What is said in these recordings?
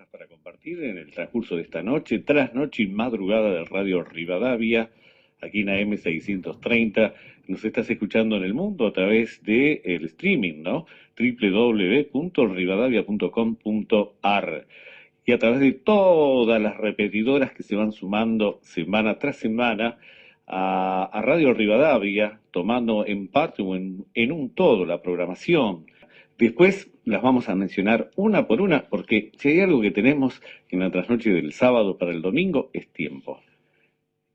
cosas para compartir en el transcurso de esta noche, trasnoche y madrugada de Radio Rivadavia, aquí en AM 630. Nos estás escuchando en el mundo a través del streaming, ¿no? www.rivadavia.com.ar y a través de todas las repetidoras que se van sumando semana tras semana a Radio Rivadavia, tomando en parte o en un todo la programación. Después las vamos a mencionar una por una, porque si hay algo que tenemos en la trasnoche del sábado para el domingo, es tiempo.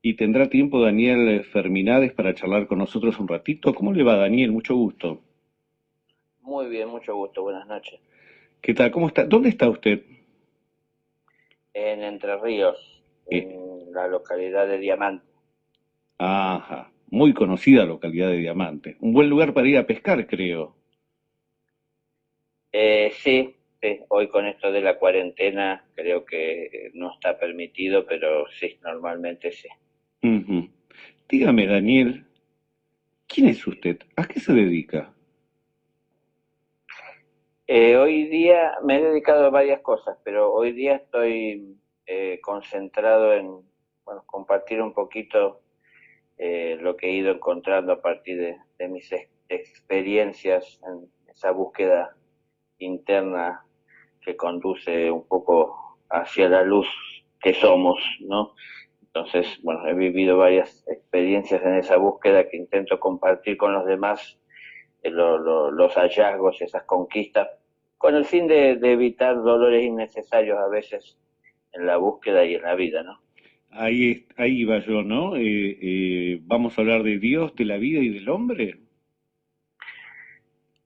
Y tendrá tiempo Daniel Ferminades para charlar con nosotros un ratito. ¿Cómo le va, Daniel? Mucho gusto. Muy bien, mucho gusto, buenas noches. ¿Qué tal? ¿Cómo está? ¿Dónde está usted? En Entre Ríos, en la localidad de Diamante. Ajá, muy conocida localidad de Diamante. Un buen lugar para ir a pescar, creo. Sí, hoy con esto de la cuarentena creo que no está permitido, pero sí, normalmente sí. Ujú. Dígame, Daniel, ¿quién es usted? ¿A qué se dedica? Hoy día me he dedicado a varias cosas, pero hoy día estoy concentrado en, bueno, compartir un poquito lo que he ido encontrando a partir de mis experiencias en esa búsqueda interna que conduce un poco hacia la luz que somos, ¿no? Entonces, bueno, he vivido varias experiencias en esa búsqueda que intento compartir con los demás, los hallazgos, esas conquistas, con el fin de evitar dolores innecesarios a veces en la búsqueda y en la vida, ¿no? Ahí iba yo, ¿no? Vamos a hablar de Dios, de la vida y del hombre.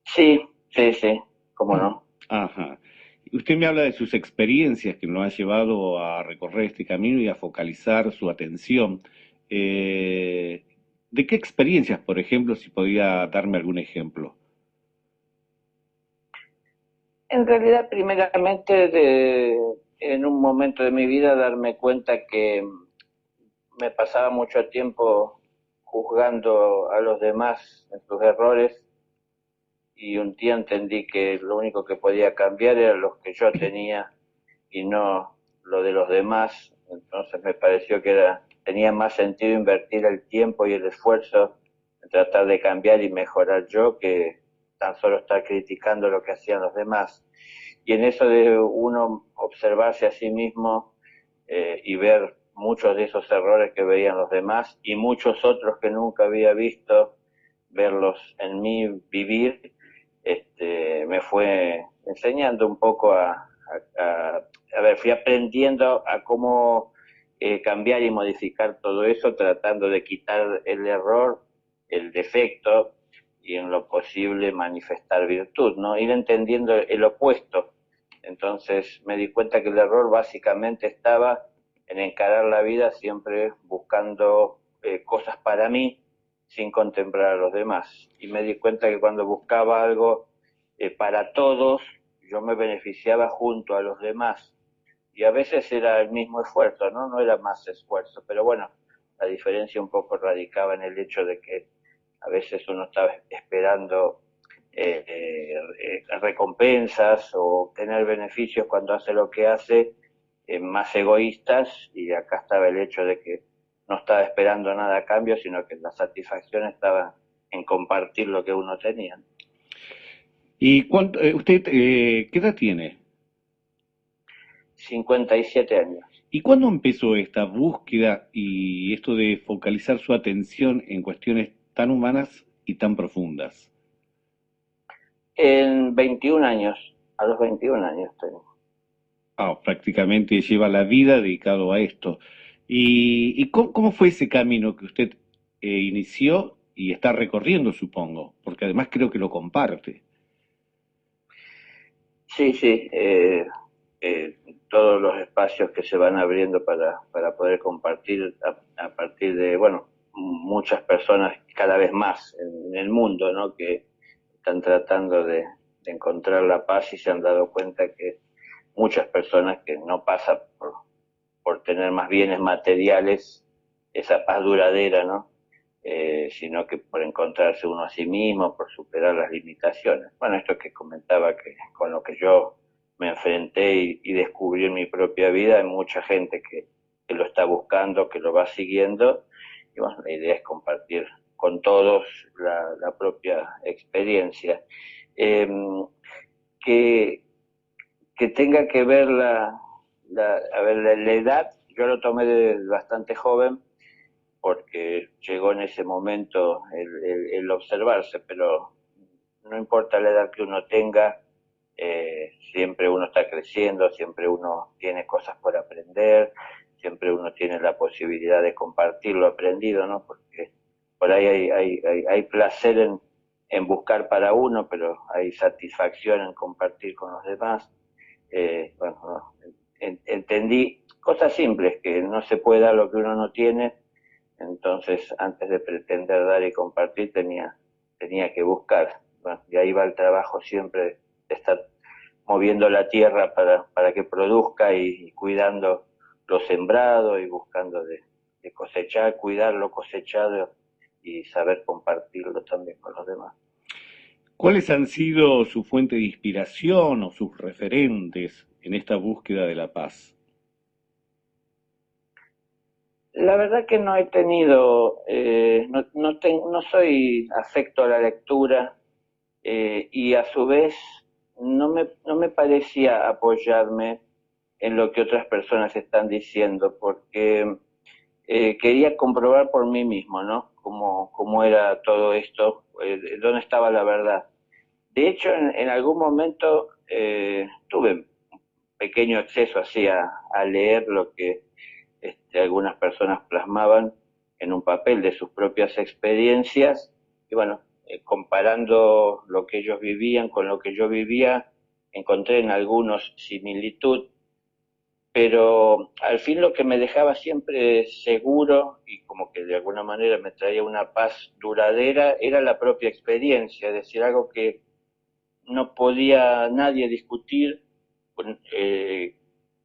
Sí, sí, sí, cómo no. Ajá. Usted me habla de sus experiencias que lo han llevado a recorrer este camino y a focalizar su atención. Eh, ¿De qué experiencias, por ejemplo, si podía darme algún ejemplo? En realidad, primeramente, en un momento de mi vida darme cuenta que me pasaba mucho tiempo juzgando a los demás en sus errores y un día entendí que lo único que podía cambiar era los que yo tenía y no lo de los demás. Entonces me pareció que tenía más sentido invertir el tiempo y el esfuerzo en tratar de cambiar y mejorar yo que tan solo estar criticando lo que hacían los demás. Y en eso de uno observarse a sí mismo y ver muchos de esos errores que veían los demás y muchos otros que nunca había visto, verlos en mí vivir, me fue enseñando un poco a ver, fui aprendiendo a cómo cambiar y modificar todo eso, tratando de quitar el error, el defecto y en lo posible manifestar virtud, ¿no? Ir entendiendo el opuesto. Entonces me di cuenta que el error básicamente estaba en encarar la vida siempre buscando cosas para mí sin contemplar a los demás. Y me di cuenta que cuando buscaba algo para todos, yo me beneficiaba junto a los demás. Y a veces era el mismo esfuerzo, ¿no? No era más esfuerzo. Pero bueno, la diferencia un poco radicaba en el hecho de que a veces uno estaba esperando recompensas o obtener beneficios cuando hace lo que hace, más egoístas, y acá estaba el hecho de que no estaba esperando nada a cambio, sino que la satisfacción estaba en compartir lo que uno tenía. ¿Y qué edad tiene? 57 años. ¿Y cuándo empezó esta búsqueda y esto de focalizar su atención en cuestiones tan humanas y tan profundas? En 21 años, a los 21 años tengo. Prácticamente lleva la vida dedicado a esto. ¿Y cómo fue ese camino que usted inició y está recorriendo, supongo? Porque además creo que lo comparte. Sí, sí, todos los espacios que se van abriendo para poder compartir a partir de, bueno, muchas personas cada vez más en el mundo, ¿no? Que están tratando de encontrar la paz y se han dado cuenta que muchas personas que no pasan por tener más bienes materiales, esa paz duradera, ¿no? Sino que por encontrarse uno a sí mismo, por superar las limitaciones. Bueno, esto que comentaba que con lo que yo me enfrenté y descubrí en mi propia vida. Hay mucha gente que lo está buscando, que lo va siguiendo, y bueno, la idea es compartir con todos la propia experiencia. Eh, que, que tenga que ver a ver, la edad, yo lo tomé de bastante joven, porque llegó en ese momento el observarse, pero no importa la edad que uno tenga, siempre uno está creciendo, siempre uno tiene cosas por aprender, siempre uno tiene la posibilidad de compartir lo aprendido, ¿no? Porque por ahí hay placer en buscar para uno, pero hay satisfacción en compartir con los demás. Bueno, no, entendí cosas simples, que no se puede dar lo que uno no tiene, entonces antes de pretender dar y compartir tenía que buscar. Bueno, y ahí va el trabajo siempre de estar moviendo la tierra para que produzca y cuidando lo sembrado y buscando de cosechar, cuidar lo cosechado y saber compartirlo también con los demás. ¿Cuáles han sido su fuente de inspiración o sus referentes en esta búsqueda de la paz? La verdad que no he tenido, no soy afecto a la lectura, y a su vez no me parecía apoyarme en lo que otras personas están diciendo, porque quería comprobar por mí mismo, ¿no? Cómo era todo esto, dónde estaba la verdad. De hecho, en algún momento tuve un pequeño acceso así a leer lo que algunas personas plasmaban en un papel de sus propias experiencias, y bueno, comparando lo que ellos vivían con lo que yo vivía, encontré en algunos similitud, pero al fin lo que me dejaba siempre seguro y como que de alguna manera me traía una paz duradera era la propia experiencia, es decir, algo que no podía nadie discutir,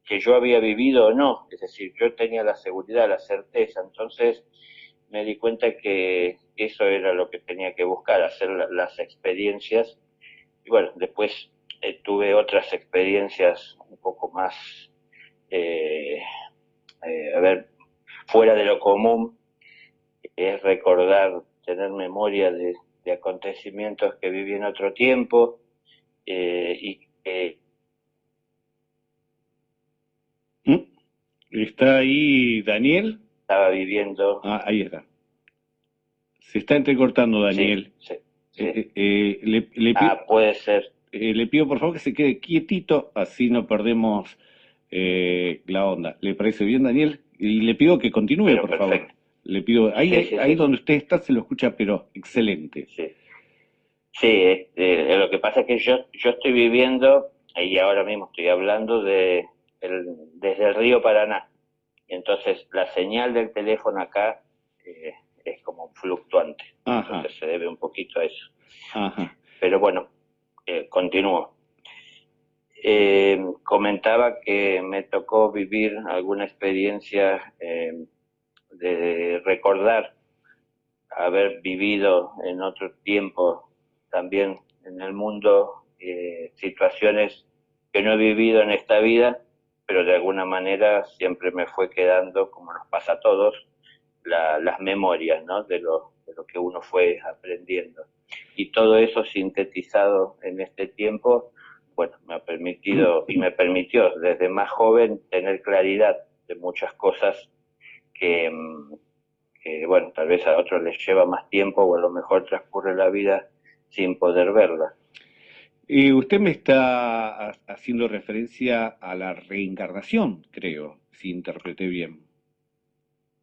que yo había vivido o no, es decir, yo tenía la seguridad, la certeza, entonces me di cuenta que eso era lo que tenía que buscar, hacer las experiencias, y bueno, después tuve otras experiencias un poco más, eh, a ver, fuera de lo común, es recordar, tener memoria de acontecimientos que viví en otro tiempo, y que ¿Mm? ¿Está ahí Daniel? estaba viviendo. Ah, ahí está. Se está entrecortando, Sí, Daniel. sí, sí. Ah, puede ser, Le pido por favor que se quede quietito, así no perdemos la onda. ¿Le parece bien, Daniel? Y le pido que continúe, pero por favor. perfecto. Le pido, Sí, sí, ahí sí, donde usted está se lo escucha, pero excelente. sí. Sí, lo que pasa es que yo estoy viviendo, y ahora mismo estoy hablando desde el río Paraná. Y entonces la señal del teléfono acá eh, es como fluctuante. Ajá, Entonces se debe un poquito a eso. ajá. Pero bueno, continúo. Comentaba que me tocó vivir alguna experiencia, de recordar haber vivido en otro tiempo también en el mundo, situaciones que no he vivido en esta vida, pero de alguna manera siempre me fue quedando, como nos pasa a todos, las memorias, ¿no? De lo que uno fue aprendiendo. Y todo eso sintetizado en este tiempo, bueno, me ha permitido y me permitió desde más joven tener claridad de muchas cosas que, bueno, tal vez a otros les lleva más tiempo o a lo mejor transcurre la vida sin poder verla. Usted me está haciendo referencia a la reencarnación, creo, si interpreté bien.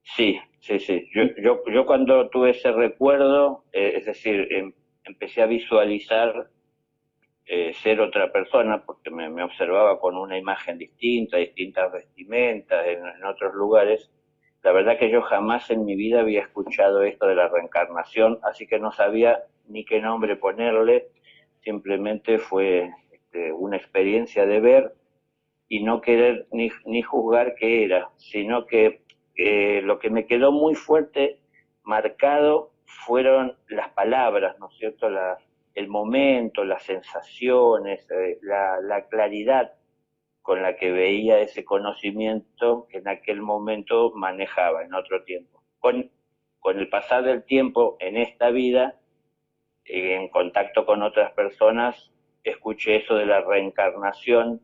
Sí, sí, sí. Yo cuando tuve ese recuerdo, es decir, empecé a visualizar ser otra persona, porque me observaba con una imagen distinta, distintas vestimentas en otros lugares. La verdad que yo jamás en mi vida había escuchado esto de la reencarnación, así que no sabía ni qué nombre ponerle, simplemente fue una experiencia de ver y no querer ni juzgar qué era, sino que lo que me quedó muy fuerte, marcado, fueron las palabras, ¿no es cierto? El momento, las sensaciones, la claridad con la que veía ese conocimiento que en aquel momento manejaba en otro tiempo. Con el pasar del tiempo en esta vida, en contacto con otras personas, escuché eso de la reencarnación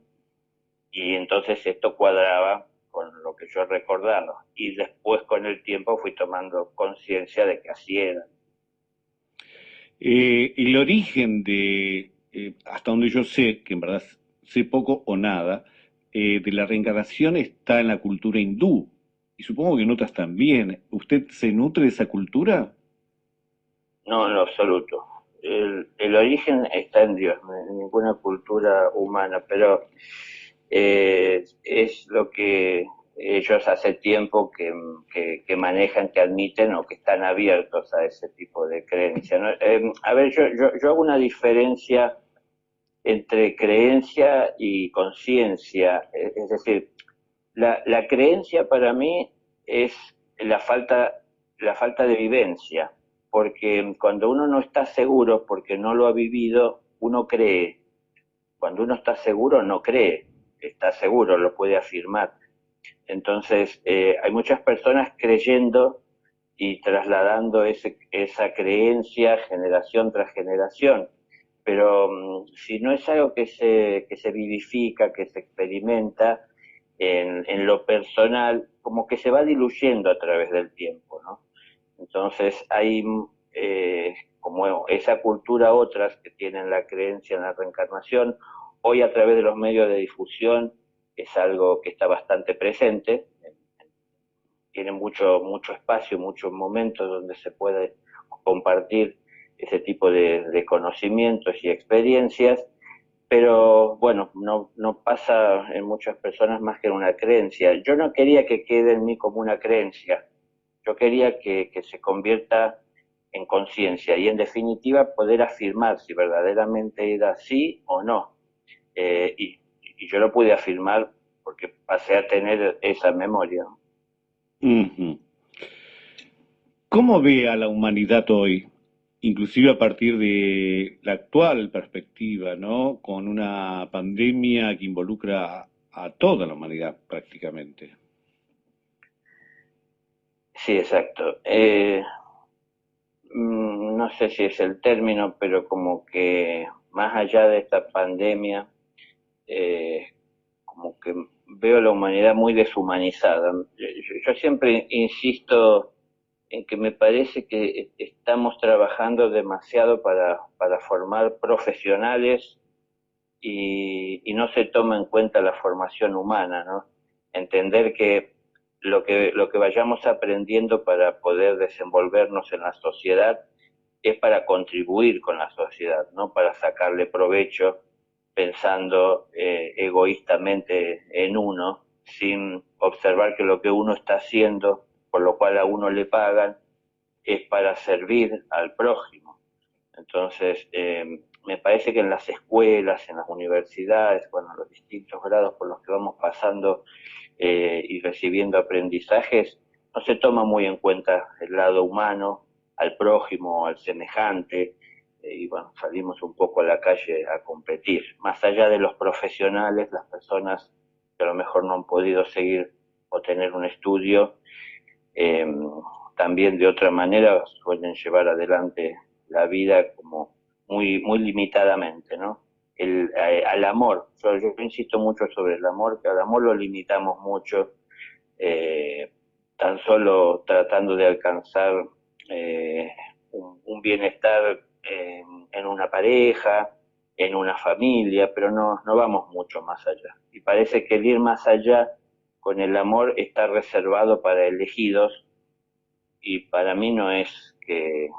y entonces esto cuadraba con lo que yo recordaba. Y después con el tiempo fui tomando conciencia de que así era. El origen hasta donde yo sé, que en verdad sé poco o nada, de la reencarnación está en la cultura hindú. Y supongo que en otras también. ¿Usted se nutre de esa cultura? No, en lo absoluto. El origen está en Dios, no en ninguna cultura humana, pero es lo que ellos hace tiempo que manejan, que admiten o que están abiertos a ese tipo de creencia, ¿no? A ver, yo hago una diferencia entre creencia y conciencia, es decir, la creencia para mí es la falta de vivencia, porque cuando uno no está seguro, porque no lo ha vivido, uno cree. Cuando uno está seguro, no cree, está seguro, lo puede afirmar. Entonces, hay muchas personas creyendo y trasladando esa creencia generación tras generación. Pero si no es algo que se vivifica, que se experimenta en lo personal, como que se va diluyendo a través del tiempo, ¿no? Entonces hay como esa cultura, otras que tienen la creencia en la reencarnación, hoy a través de los medios de difusión es algo que está bastante presente, tiene mucho espacio, muchos momentos donde se puede compartir ese tipo de conocimientos y experiencias, pero bueno, no pasa en muchas personas más que en una creencia. Yo no quería que quede en mí como una creencia, yo quería que se convierta en conciencia y en definitiva poder afirmar si verdaderamente era así o no. Y yo lo pude afirmar porque pasé a tener esa memoria. Ujú. ¿Cómo ve a la humanidad hoy? Inclusive a partir de la actual perspectiva, ¿no? Con una pandemia que involucra a toda la humanidad prácticamente. Sí, exacto. No sé si es el término, pero como que más allá de esta pandemia, eh, como que veo a la humanidad muy deshumanizada. Yo siempre insisto en que me parece que estamos trabajando demasiado para formar profesionales y no se toma en cuenta la formación humana, ¿no? Entender que lo que vayamos aprendiendo para poder desenvolvernos en la sociedad es para contribuir con la sociedad, no para sacarle provecho pensando egoístamente en uno, sin observar que lo que uno está haciendo, por lo cual a uno le pagan, es para servir al prójimo. Entonces, me parece que en las escuelas, en las universidades, bueno, los distintos grados por los que vamos pasando y recibiendo aprendizajes, no se toma muy en cuenta el lado humano, al prójimo, al semejante, y bueno, salimos un poco a la calle a competir. Más allá de los profesionales, las personas que a lo mejor no han podido seguir o tener un estudio, eh, también de otra manera suelen llevar adelante la vida como muy limitadamente, ¿no? Al amor, yo insisto mucho sobre el amor, que al amor lo limitamos mucho, eh, tan solo tratando de alcanzar un bienestar en una pareja, en una familia, pero no vamos mucho más allá. Y parece que el ir más allá con el amor está reservado para elegidos y para mí no es que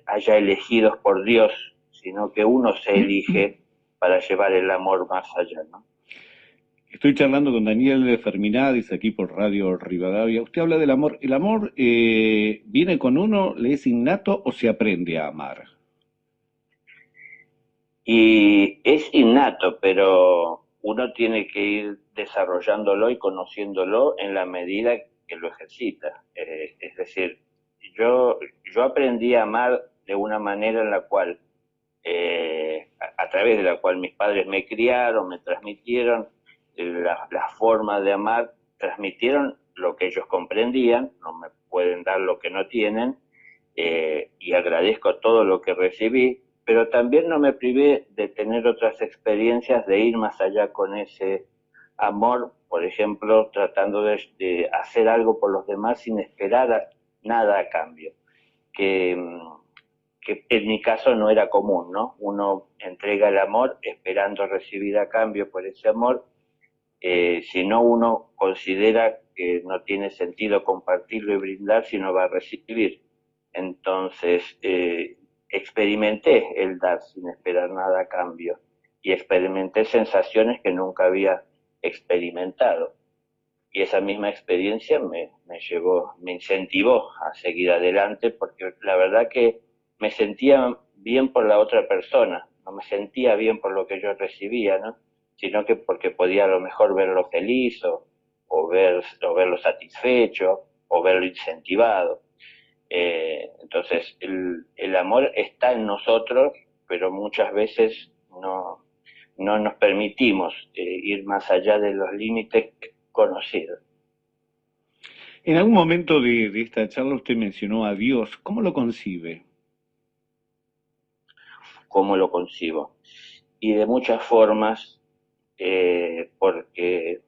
haya elegidos por Dios, sino que uno se elige para llevar el amor más allá, ¿no? Estoy charlando con Daniel Ferminadis aquí por Radio Rivadavia. Usted habla del amor. ¿El amor viene con uno, le es innato o se aprende a amar? Y es innato, pero uno tiene que ir desarrollándolo y conociéndolo en la medida que lo ejercita. Es decir, yo aprendí a amar de una manera en la cual, a través de la cual mis padres me criaron, me transmitieron, la forma de amar, transmitieron lo que ellos comprendían, no me pueden dar lo que no tienen, y agradezco todo lo que recibí, pero también no me privé de tener otras experiencias, de ir más allá con ese amor, por ejemplo, tratando de hacer algo por los demás sin esperar nada a cambio, que, que en mi caso no era común, ¿no? Uno entrega el amor esperando recibir a cambio por ese amor, si no uno considera que no tiene sentido compartirlo y brindar si no va a recibir. Entonces, experimenté el dar sin esperar nada a cambio y experimenté sensaciones que nunca había experimentado. Y esa misma experiencia me incentivó a seguir adelante porque la verdad que me sentía bien por la otra persona, no me sentía bien por lo que yo recibía, ¿no? Sino que porque podía a lo mejor verlo feliz o verlo satisfecho o verlo incentivado. Entonces, el amor está en nosotros, pero muchas veces no nos permitimos ir más allá de los límites conocidos. En algún momento de esta charla usted mencionó a Dios. ¿Cómo lo concibe? ¿Cómo lo concibo? Y de muchas formas, porque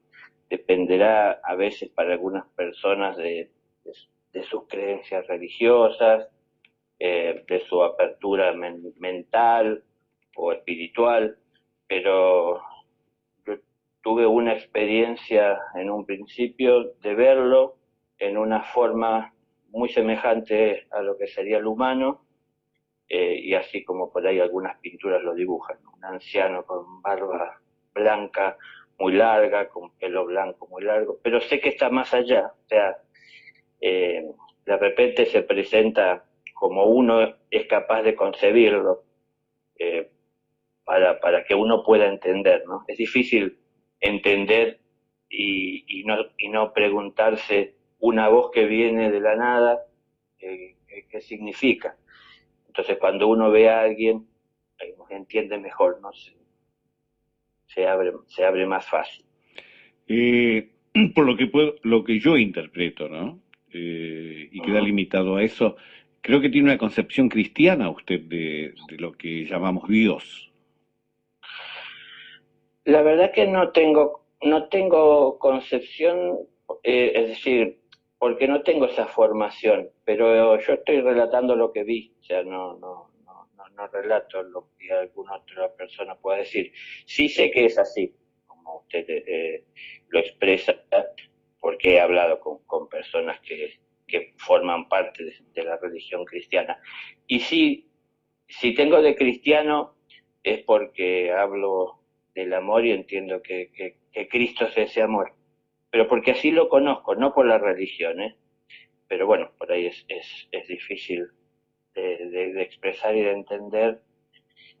dependerá a veces para algunas personas de sus creencias religiosas, de su apertura mental o espiritual, pero yo tuve una experiencia en un principio de verlo en una forma muy semejante a lo que sería el humano, y así como por ahí algunas pinturas lo dibujan, ¿no? Un anciano con barba blanca muy larga, con pelo blanco muy largo, pero sé que está más allá, o sea, eh, de repente se presenta como uno es capaz de concebirlo, eh, para que uno pueda entender, ¿no? Es difícil entender y no preguntarse una voz que viene de la nada, ¿qué significa? Entonces cuando uno ve a alguien, entiende mejor, ¿no? Se abre más fácil. Eh, por lo que yo interpreto, ¿no? Y queda Uh-huh. limitado a eso, creo que tiene una concepción cristiana usted de lo que llamamos Dios. La verdad que no tengo concepción, es decir, porque no tengo esa formación, pero yo estoy relatando lo que vi, o sea, no relato lo que alguna otra persona pueda decir. Sí sé que es así, como usted lo expresa, porque he hablado con personas que forman parte de la religión cristiana. Y sí, si tengo de cristiano es porque hablo del amor y entiendo que Cristo es ese amor, pero porque así lo conozco, no por la religión, ¿eh? Pero bueno, por ahí es difícil de expresar y de entender,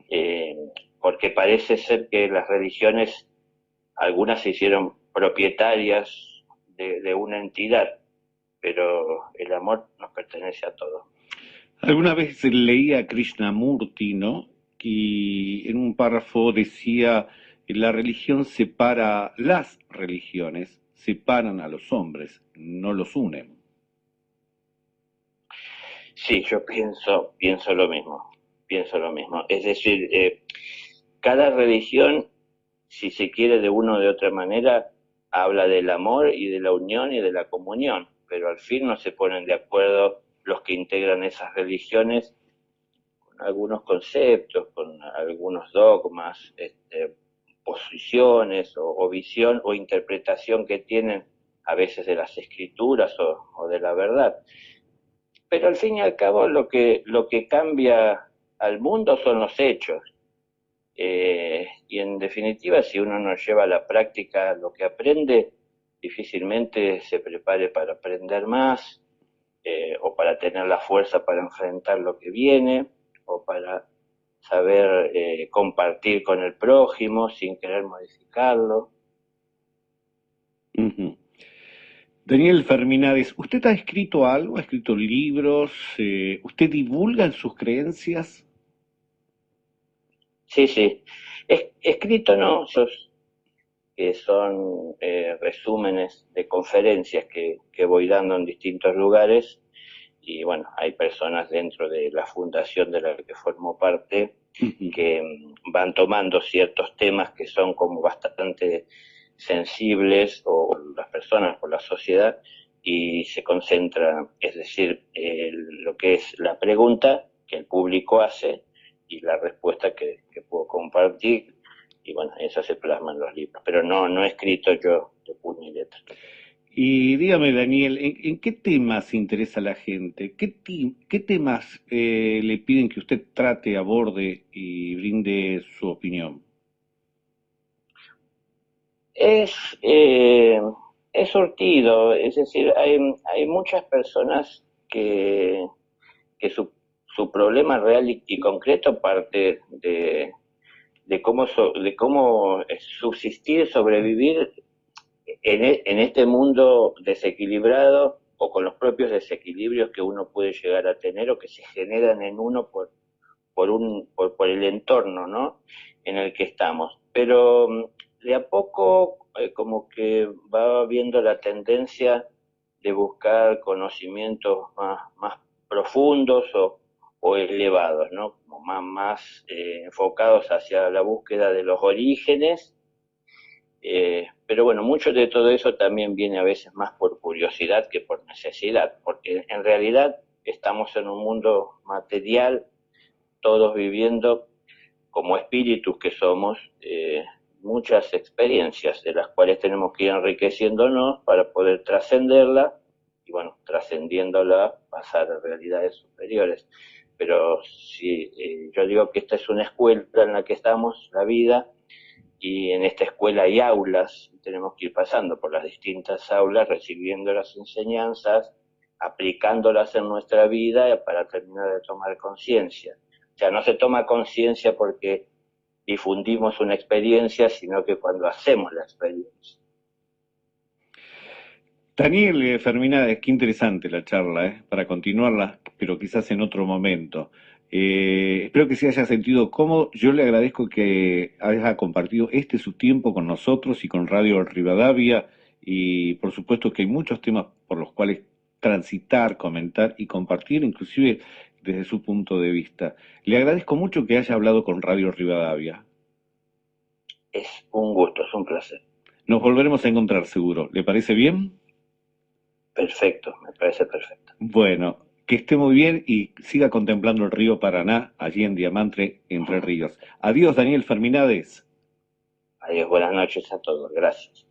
eh, porque parece ser que las religiones, algunas se hicieron propietarias de una entidad, pero el amor nos pertenece a todos. Alguna vez leía a Krishnamurti, ¿no? Y en un párrafo decía, la religión separa, las religiones separan a los hombres, no los unen. Sí, yo pienso lo mismo, pienso lo mismo. Es decir, cada religión, si se quiere de una o de otra manera, habla del amor y de la unión y de la comunión, pero al fin no se ponen de acuerdo los que integran esas religiones con algunos conceptos, con algunos dogmas, posiciones o visión o interpretación que tienen a veces de las escrituras o de la verdad. Pero al fin y al cabo lo que cambia al mundo son los hechos. Y en definitiva, si uno no lleva a la práctica lo que aprende, difícilmente se prepare para aprender más, o para tener la fuerza para enfrentar lo que viene, o para saber compartir con el prójimo sin querer modificarlo. Ujú. Daniel Ferminades, ¿usted ha escrito algo? ¿Ha escrito libros? ¿Usted divulga en sus creencias? Sí, sí. Escrito no, que son resúmenes de conferencias que voy dando en distintos lugares. Y bueno, hay personas dentro de la fundación de la que formo parte que van tomando ciertos temas que son como bastante sensibles o las personas o la sociedad y se concentran, es decir, lo que es la pregunta que el público hace y la respuesta que puedo compartir y bueno, eso se plasma en los libros, pero no he escrito yo de puño y letra. Y dígame, Daniel, ¿en qué temas interesa a la gente? ¿Qué temas le piden que usted trate, aborde y brinde su opinión? Es, eh, es surtido, es decir, hay muchas personas que su problema real y concreto parte de cómo subsistir, sobrevivir en este mundo desequilibrado o con los propios desequilibrios que uno puede llegar a tener o que se generan en uno por el entorno, ¿no? En el que estamos. Pero de a poco como que va viendo la tendencia de buscar conocimientos más profundos o elevados, ¿no? Como más enfocados hacia la búsqueda de los orígenes, pero bueno, mucho de todo eso también viene a veces más por curiosidad que por necesidad, porque en realidad estamos en un mundo material, todos viviendo como espíritus que somos, muchas experiencias de las cuales tenemos que ir enriqueciéndonos para poder trascenderla y bueno, trascendiéndola pasar a realidades superiores. Pero sí, yo digo que esta es una escuela en la que estamos, la vida, y en esta escuela hay aulas, tenemos que ir pasando por las distintas aulas, recibiendo las enseñanzas, aplicándolas en nuestra vida para terminar de tomar conciencia. O sea, no se toma conciencia porque difundimos una experiencia, sino que cuando hacemos la experiencia. Daniel, Fermina, qué interesante la charla, para continuarla, pero quizás en otro momento. Espero que se haya sentido cómodo. Yo le agradezco que haya compartido su tiempo con nosotros y con Radio Rivadavia. Y por supuesto que hay muchos temas por los cuales transitar, comentar y compartir, inclusive desde su punto de vista. Le agradezco mucho que haya hablado con Radio Rivadavia. Es un gusto, es un placer. Nos volveremos a encontrar seguro. ¿Le parece bien? Perfecto, me parece perfecto. Bueno, que esté muy bien y siga contemplando el río Paraná, allí en Diamante, Entre Ríos. Adiós, Daniel Ferminades. Adiós, buenas noches a todos, gracias.